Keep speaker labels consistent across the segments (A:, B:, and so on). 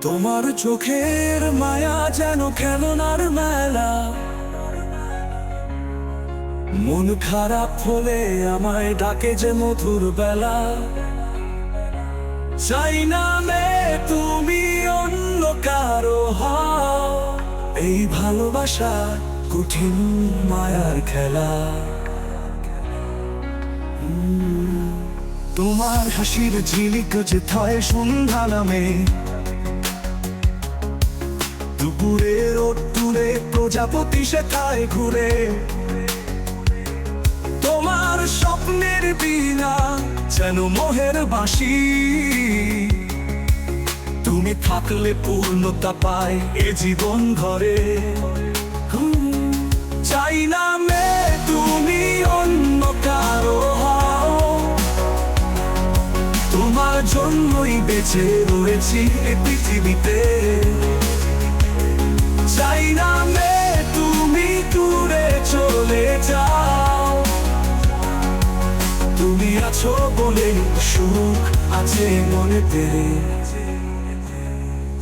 A: তোমার চোখের মায়া যেন খেলনার মেলা। মন খারাপ হলে আমায় ডাকে যে মধুর বেলা। চাই না মে তুমি অন্য কারো হও, এই ভালোবাসা কঠিন মায়ার খেলা। তোমার হাসির ঝিলিক যে থয় সন্ধ্যা নামে, দুপুরে রোদ্দুরে প্রজাপতি শেখায় ঘুরে। তোমার স্বপ্নের বীণা যেন মোহের বাঁশি, তুমি থাকলে পূর্ণতা পায় এ জীবন ঘরে। চাই না মে তুমি অন্য কারো হও, তোমার জন্যই বেঁচে রয়েছি এ পৃথিবীতে। চাই না মে তুমি দূরে চলে যাও, তুমি আছো বলে সুখ আছে মনেতে।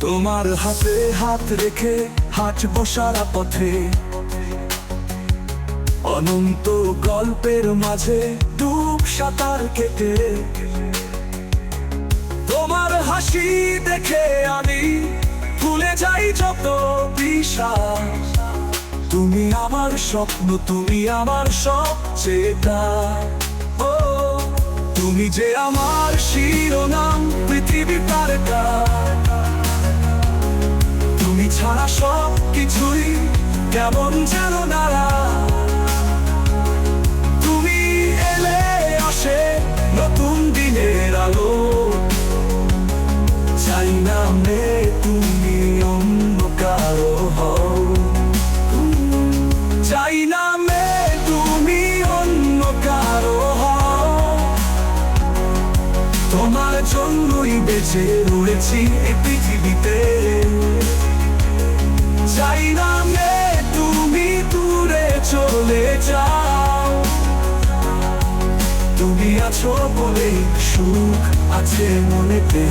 A: তোমার হাতে হাত রেখে হাঁটবো সারা পথে, অনন্ত গল্পের মাঝে ডুব সাঁতার কেটে। তোমার হাসি দেখে আমি ভুলে যাই যত বিষাদ। তুমি আমার স্বপ্ন, তুমি আমার সবচেয়ে। ও তুমি যে আমার শিরোনাম, পৃথিবী তারকা। তুমি ছাড়া সব কিছুই কেমন যেন নাড়া। তুমি এলে আসে নতুন দিনের আলো। চাই না মে তুমি অন্য কারো হও, চাই না মে তুমি অন্য কারো হও, তোমার জন্যই বেঁচে রয়েছি এই পৃথিবীতে। চাই না মে তুমি দূরে চলে যাও, তুমি আছো বলে সুখ আছে মনেতে।